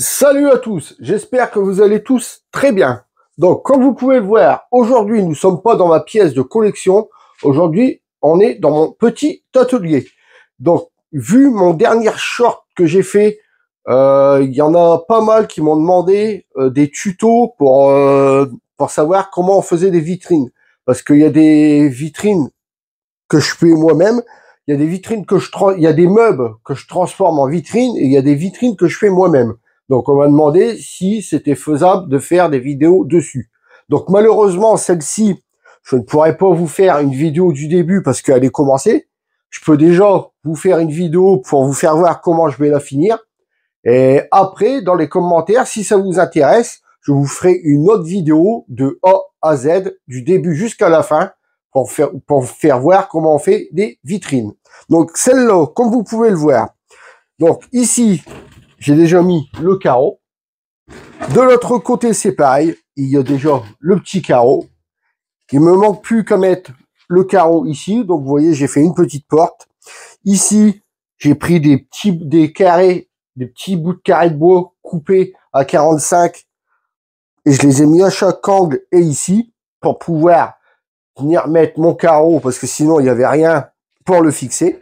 Salut à tous, j'espère que vous allez tous très bien. Donc, comme vous pouvez le voir, aujourd'hui, nous ne sommes pas dans ma pièce de collection. Aujourd'hui, on est dans mon petit atelier. Donc, vu mon dernier short que j'ai fait, il y en a pas mal qui m'ont demandé des tutos pour savoir comment on faisait des vitrines. Parce qu'il y a des vitrines que je fais moi-même, il y a des vitrines il y a des meubles que je transforme en vitrines et il y a des vitrines que je fais moi-même. Donc on m'a demandé si c'était faisable de faire des vidéos dessus. Donc malheureusement, celle-ci, je ne pourrais pas vous faire une vidéo du début parce qu'elle est commencée. Je peux déjà vous faire une vidéo pour vous faire voir comment je vais la finir. Et après, dans les commentaires, si ça vous intéresse, je vous ferai une autre vidéo de A à Z, du début jusqu'à la fin, pour faire voir comment on fait des vitrines. Donc celle-là, comme vous pouvez le voir, donc ici, j'ai déjà mis le carreau. De l'autre côté, c'est pareil. Il y a déjà le petit carreau. Il me manque plus qu'à mettre le carreau ici. Donc, vous voyez, j'ai fait une petite porte. Ici, j'ai pris des petits bouts de carré de bois coupés à 45. Et je les ai mis à chaque angle et ici pour pouvoir venir mettre mon carreau parce que sinon, il n'y avait rien pour le fixer.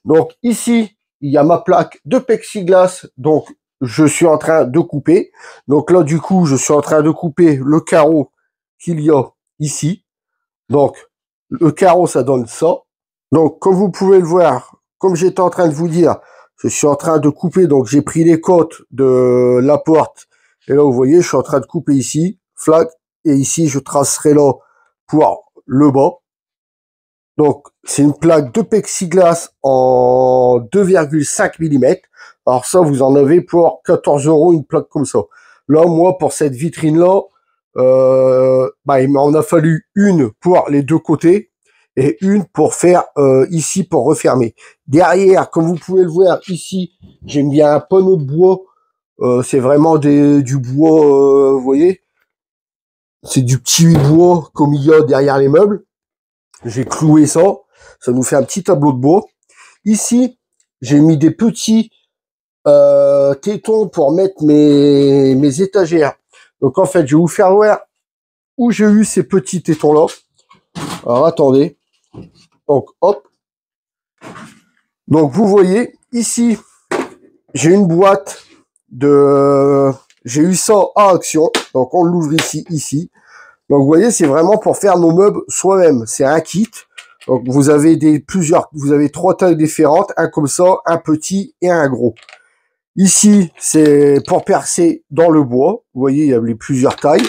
Donc, ici, il y a ma plaque de plexiglas. Donc, je suis en train de couper. Donc là, du coup, je suis en train de couper le carreau qu'il y a ici. Donc, le carreau, ça donne ça. Donc, comme vous pouvez le voir, comme j'étais en train de vous dire, je suis en train de couper. Donc, j'ai pris les côtes de la porte. Et là, vous voyez, je suis en train de couper ici, flac. Et ici, je tracerai là pour le bas. Donc, c'est une plaque de plexiglas en 2,5 mm. Alors ça, vous en avez pour 14 €, une plaque comme ça. Là, moi, pour cette vitrine-là, il m'en a fallu une pour les deux côtés et une pour faire ici pour refermer. Derrière, comme vous pouvez le voir ici, j'ai mis un panneau de bois. C'est vraiment du bois, vous voyez, c'est du petit bois comme il y a derrière les meubles. J'ai cloué ça. Ça nous fait un petit tableau de bois. Ici, j'ai mis des petits tétons pour mettre mes étagères. Donc en fait, je vais vous faire voir où j'ai eu ces petits tétons-là. Alors attendez. Donc hop. Donc vous voyez, ici, j'ai une boîte de... J'ai eu ça à Action. Donc on l'ouvre ici. Donc vous voyez, c'est vraiment pour faire nos meubles soi-même. C'est un kit. Donc vous avez vous avez trois tailles différentes, un comme ça, un petit et un gros. Ici, c'est pour percer dans le bois. Vous voyez, il y a les plusieurs tailles.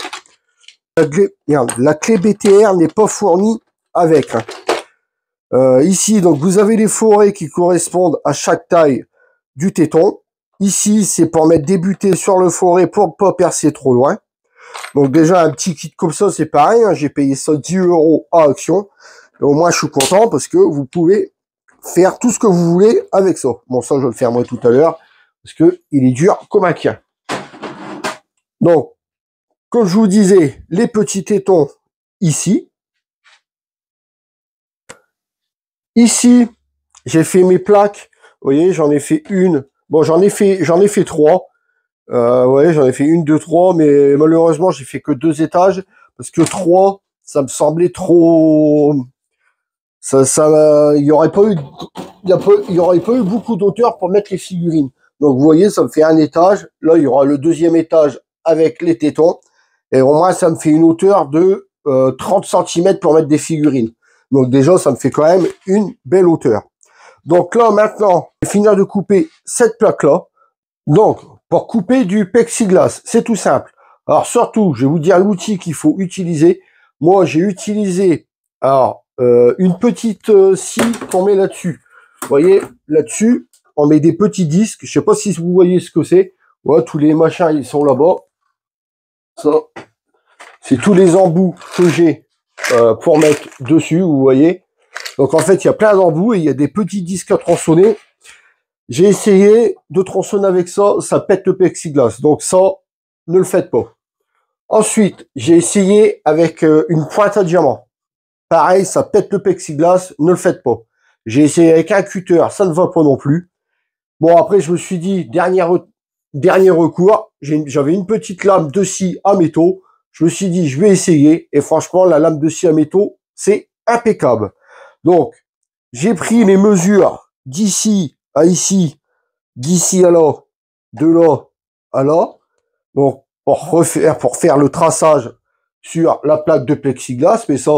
La clé BTR n'est pas fournie avec. Ici, donc vous avez les forêts qui correspondent à chaque taille du téton. Ici, c'est pour mettre des butées sur le forêt pour pas percer trop loin. Donc déjà, un petit kit comme ça, c'est pareil. Hein, j'ai payé ça 10 € à Action. Et au moins, je suis content parce que vous pouvez faire tout ce que vous voulez avec ça. Bon, ça, je le fermerai tout à l'heure parce que il est dur comme un quien. Donc, comme je vous disais, les petits tétons ici. Ici, j'ai fait mes plaques. Vous voyez, j'en ai fait une. Bon, j'en ai fait trois. Ouais, j'en ai fait une, deux, trois, mais malheureusement, j'ai fait que 2 étages parce que 3, ça me semblait trop. Il y aurait pas eu beaucoup d'auteur pour mettre les figurines. Donc vous voyez, ça me fait un étage. Là, il y aura le deuxième étage avec les tétons. Et au moins, ça me fait une hauteur de 30 cm pour mettre des figurines. Donc déjà, ça me fait quand même une belle hauteur. Donc là, maintenant, je vais finir de couper cette plaque-là. Donc, pour couper du plexiglas, c'est tout simple. Alors surtout, je vais vous dire l'outil qu'il faut utiliser. Moi, j'ai utilisé une petite scie qu'on met là-dessus. Vous voyez, là-dessus, on met des petits disques. Je sais pas si vous voyez ce que c'est. Ouais, tous les machins, ils sont là-bas. Ça, c'est tous les embouts que j'ai pour mettre dessus, vous voyez. Donc en fait, il y a plein d'embouts et il y a des petits disques à tronçonner. J'ai essayé de tronçonner avec ça, ça pète le plexiglas. Donc ça, ne le faites pas. Ensuite, j'ai essayé avec une pointe à diamant. Pareil, ça pète le plexiglas, ne le faites pas. J'ai essayé avec un cutter, ça ne va pas non plus. Bon, après, je me suis dit, dernier recours. J'avais une petite lame de scie à métaux. Je me suis dit, je vais essayer. Et franchement, la lame de scie à métaux, c'est impeccable. Donc, j'ai pris les mesures d'ici à ici, d'ici à là, de là à là. Donc, pour faire le traçage sur la plaque de plexiglas. Mais ça,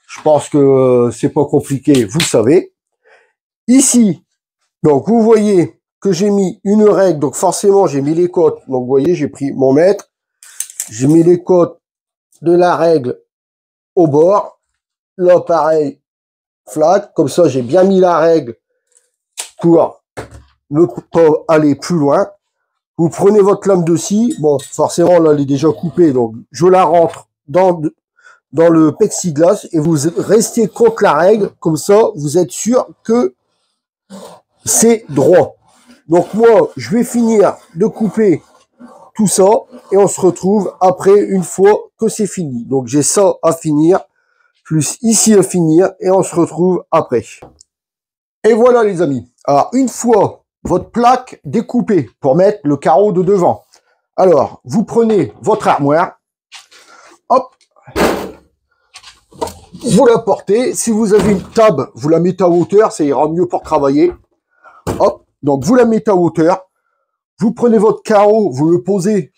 je pense que c'est pas compliqué, vous savez. Ici, donc vous voyez que j'ai mis une règle, donc forcément j'ai mis les côtes. Donc vous voyez, j'ai pris mon mètre, j'ai mis les côtes de la règle au bord. Là, pareil, flat, comme ça j'ai bien mis la règle pour ne pas aller plus loin. Vous prenez votre lame de scie, bon, forcément là elle est déjà coupée, donc je la rentre dans le plexiglas et vous restez contre la règle, comme ça vous êtes sûr que c'est droit. Donc moi, je vais finir de couper tout ça et on se retrouve après une fois que c'est fini. Donc j'ai ça à finir, plus ici à finir et on se retrouve après. Et voilà les amis. Alors une fois votre plaque découpée pour mettre le carreau de devant, alors vous prenez votre armoire, hop, vous la portez. Si vous avez une table, vous la mettez à hauteur, ça ira mieux pour travailler. Hop, donc vous la mettez à hauteur. Vous prenez votre carreau, vous le posez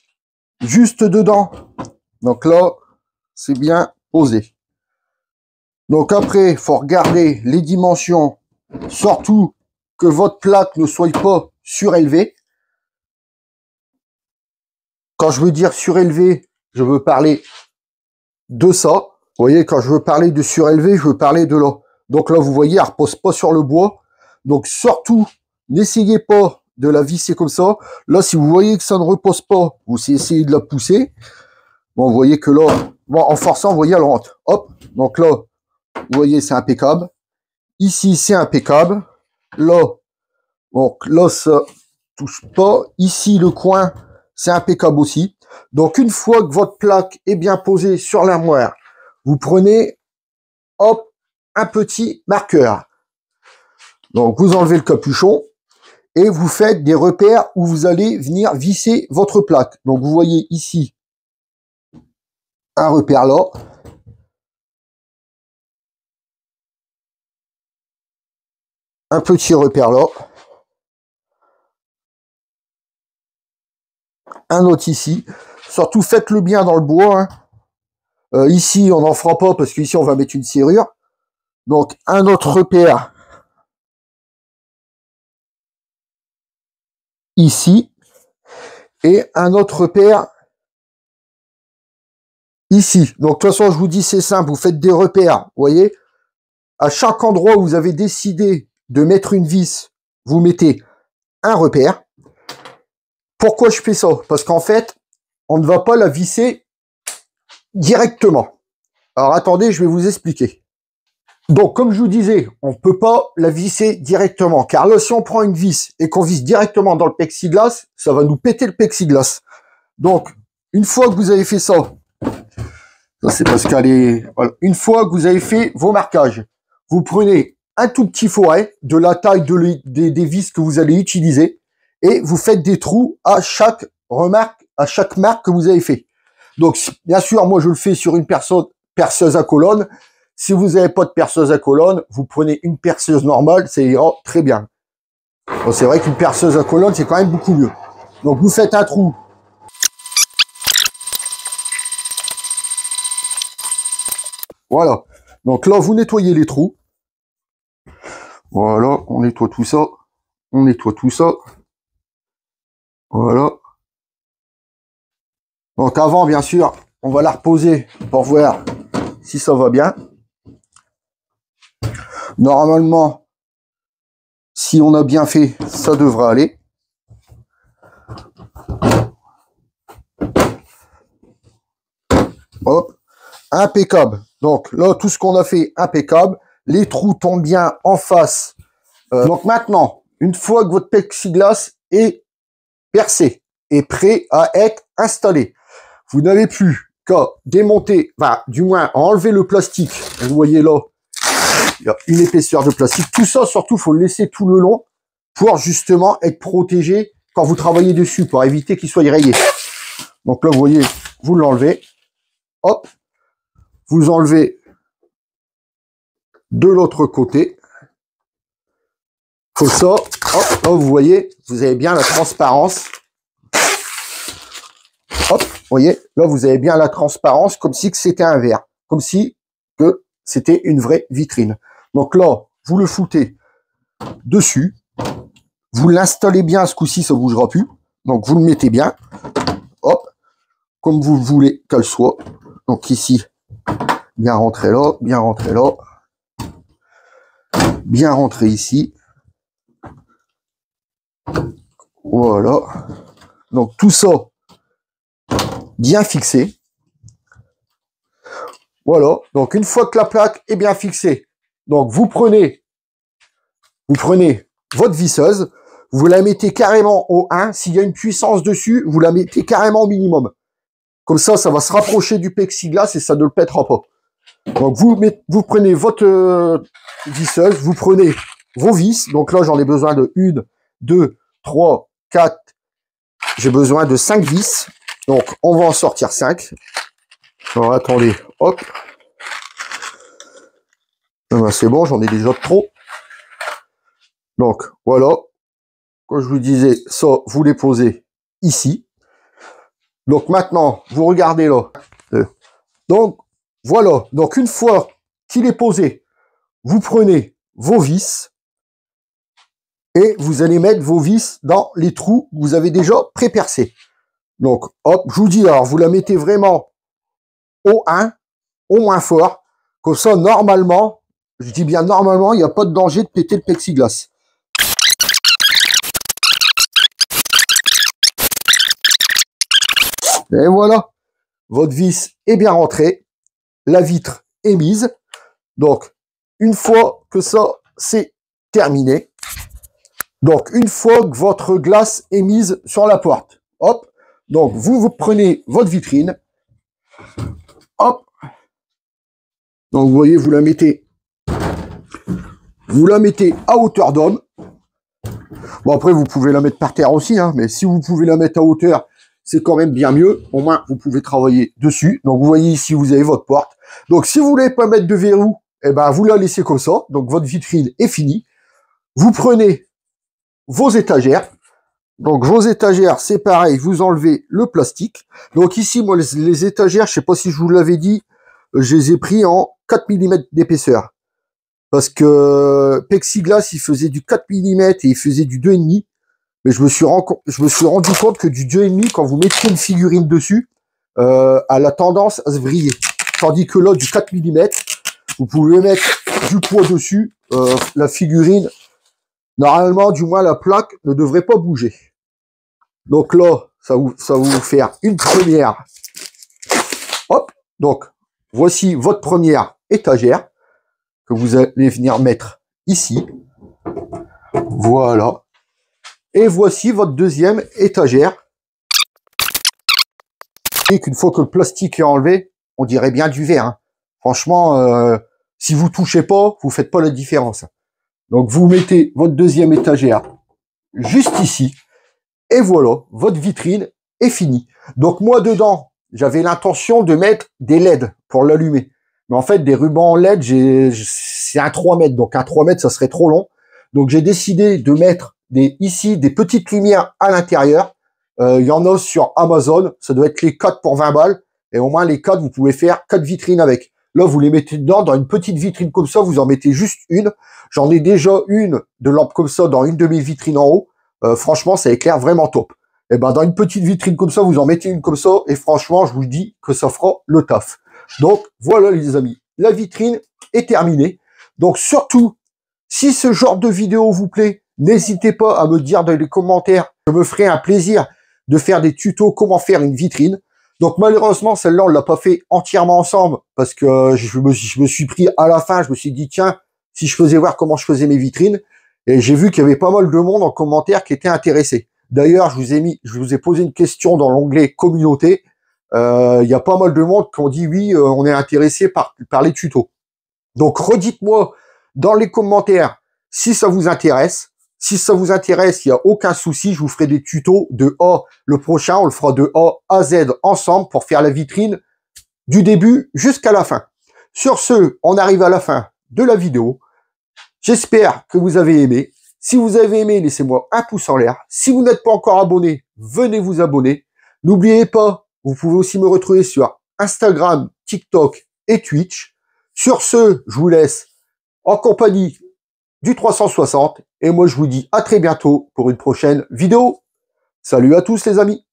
juste dedans. Donc là, c'est bien posé. Donc après, il faut regarder les dimensions, surtout que votre plaque ne soit pas surélevée. Quand je veux dire surélevé, je veux parler de ça. Vous voyez, quand je veux parler de surélevé, je veux parler de là. Donc là, vous voyez, elle ne repose pas sur le bois. Donc surtout, n'essayez pas de la visser comme ça. Là, si vous voyez que ça ne repose pas, vous essayez de la pousser. Bon, vous voyez que là, bon, en forçant, vous voyez, elle rentre. Hop, donc là, vous voyez, c'est impeccable. Ici, c'est impeccable. Là, donc là, ça touche pas. Ici, le coin, c'est impeccable aussi. Donc, une fois que votre plaque est bien posée sur l'armoire, vous prenez, hop, un petit marqueur. Donc, vous enlevez le capuchon et vous faites des repères où vous allez venir visser votre plaque. Donc, vous voyez ici un repère là. Un petit repère là. Un autre ici. Surtout, faites-le bien dans le bois. Hein. Ici, on n'en fera pas parce qu'ici, on va mettre une serrure. Donc, un autre repère ici. Et un autre repère ici. Donc, de toute façon, je vous dis, c'est simple. Vous faites des repères. Vous voyez, à chaque endroit où vous avez décidé de mettre une vis, vous mettez un repère. Pourquoi je fais ça? Parce qu'en fait, on ne va pas la visser directement. Alors, attendez, je vais vous expliquer. Donc, comme je vous disais, on ne peut pas la visser directement. Car là, si on prend une vis et qu'on visse directement dans le plexiglas, ça va nous péter le plexiglas. Donc, une fois que vous avez fait ça, c'est parce qu'elle est... Voilà. Une fois que vous avez fait vos marquages, vous prenez un tout petit foret de la taille des vis que vous allez utiliser et vous faites des trous à chaque remarque, à chaque marque que vous avez fait. Donc, bien sûr, moi, je le fais sur une perceuse à colonne. Si vous n'avez pas de perceuse à colonne, vous prenez une perceuse normale, ça ira très bien. Bon, c'est vrai qu'une perceuse à colonne, c'est quand même beaucoup mieux. Donc, vous faites un trou. Voilà. Donc là, vous nettoyez les trous. Voilà, on nettoie tout ça. On nettoie tout ça. Voilà. Donc avant, bien sûr, on va la reposer pour voir si ça va bien. Normalement, si on a bien fait, ça devrait aller. Hop, impeccable. Donc là, tout ce qu'on a fait, impeccable. Les trous tombent bien en face. Donc maintenant, une fois que votre plexiglas est percé et prêt à être installé, vous n'avez plus qu'à démonter, enfin, du moins, à enlever le plastique. Vous voyez là, il y a une épaisseur de plastique. Tout ça, surtout, il faut le laisser tout le long pour justement être protégé quand vous travaillez dessus pour éviter qu'il soit rayé. Donc là, vous voyez, vous l'enlevez. Hop. Vous enlevez de l'autre côté. Comme ça. Hop. Là, vous voyez, vous avez bien la transparence. Hop. Vous voyez, là, vous avez bien la transparence comme si c'était un verre. Comme si que c'était une vraie vitrine. Donc là, vous le foutez dessus. Vous l'installez bien, ce coup-ci, ça ne bougera plus. Donc, vous le mettez bien. Hop. Comme vous voulez qu'elle soit. Donc, ici, bien rentrer là, bien rentrer là. Bien rentrer ici. Voilà. Donc, tout ça, bien fixé. Voilà. Donc, une fois que la plaque est bien fixée, donc, vous prenez votre visseuse, vous la mettez carrément au 1. S'il y a une puissance dessus, vous la mettez carrément au minimum. Comme ça, ça va se rapprocher du plexiglas et ça ne le pètera pas. Donc, vous prenez votre visseuse, vous prenez vos vis. Donc là, j'en ai besoin de 1, 2, 3, 4. J'ai besoin de 5 vis. Donc, on va en sortir 5. Alors, attendez. Hop. Ah ben, c'est bon, j'en ai déjà trop. Donc, voilà. Comme je vous disais, ça, vous les posez ici. Donc, maintenant, vous regardez là. Donc, voilà. Donc, une fois qu'il est posé, vous prenez vos vis et vous allez mettre vos vis dans les trous que vous avez déjà pré-percés. Donc, hop, je vous dis, alors, vous la mettez vraiment au 1, au moins fort. Comme ça, normalement, je dis bien normalement, il n'y a pas de danger de péter le plexiglas. Et voilà, votre vis est bien rentrée, la vitre est mise. Donc, une fois que ça, c'est terminé, donc une fois que votre glace est mise sur la porte, hop, donc vous prenez votre vitrine, hop, donc vous voyez, vous la mettez à hauteur d'homme. Bon, après, vous pouvez la mettre par terre aussi, hein, mais si vous pouvez la mettre à hauteur, c'est quand même bien mieux. Au moins, vous pouvez travailler dessus. Donc, vous voyez ici, vous avez votre porte. Donc, si vous voulez pas mettre de verrou, eh ben, vous la laissez comme ça. Donc, votre vitrine est finie. Vous prenez vos étagères. Donc, vos étagères, c'est pareil. Vous enlevez le plastique. Donc, ici, moi, les étagères, je sais pas si je vous l'avais dit, je les ai pris en 4 mm d'épaisseur. Parce que plexiglas, il faisait du 4 mm et il faisait du 2,5. Mais je me suis rendu compte que du 2,5, quand vous mettiez une figurine dessus, elle a tendance à se vriller. Tandis que là, du 4 mm, vous pouvez mettre du poids dessus. La figurine, normalement, du moins la plaque, ne devrait pas bouger. Donc là, ça va vous faire une première. Hop, donc, voici votre première étagère que vous allez venir mettre ici. Voilà. Et voici votre deuxième étagère. Et qu'une fois que le plastique est enlevé, on dirait bien du verre. Hein. Franchement, si vous touchez pas, vous faites pas la différence. Donc vous mettez votre deuxième étagère juste ici. Et voilà, votre vitrine est finie. Donc moi dedans, j'avais l'intention de mettre des LED pour l'allumer. Mais en fait, des rubans LED, c'est un 3 mètres. Donc un 3 mètres, ça serait trop long. Donc j'ai décidé de mettre ici des petites lumières à l'intérieur. Il y en a sur Amazon. Ça doit être les 4 pour 20 balles. Et au moins les 4, vous pouvez faire 4 vitrines avec. Là, vous les mettez dedans, dans une petite vitrine comme ça, vous en mettez juste une. J'en ai déjà une de lampe comme ça dans une de mes vitrines en haut. Franchement, ça éclaire vraiment top. Et ben, dans une petite vitrine comme ça, vous en mettez une comme ça. Et franchement, je vous dis que ça fera le taf. Donc, voilà les amis. La vitrine est terminée. Donc, surtout, si ce genre de vidéo vous plaît, n'hésitez pas à me dire dans les commentaires. Je me ferai un plaisir de faire des tutos comment faire une vitrine. Donc malheureusement, celle-là, on l'a pas fait entièrement ensemble parce que je me suis pris à la fin. Je me suis dit, tiens, si je faisais voir comment je faisais mes vitrines. Et j'ai vu qu'il y avait pas mal de monde en commentaire qui était intéressé. D'ailleurs, je vous ai posé une question dans l'onglet communauté. Il y a pas mal de monde qui ont dit oui, on est intéressé par les tutos. Donc redites-moi dans les commentaires si ça vous intéresse. Si ça vous intéresse, il n'y a aucun souci, je vous ferai des tutos de A. Le prochain, on le fera de A à Z ensemble pour faire la vitrine du début jusqu'à la fin. Sur ce, on arrive à la fin de la vidéo. J'espère que vous avez aimé. Si vous avez aimé, laissez-moi un pouce en l'air. Si vous n'êtes pas encore abonné, venez vous abonner. N'oubliez pas, vous pouvez aussi me retrouver sur Instagram, TikTok et Twitch. Sur ce, je vous laisse en compagnie du 360 et moi je vous dis à très bientôt pour une prochaine vidéo. Salut à tous les amis.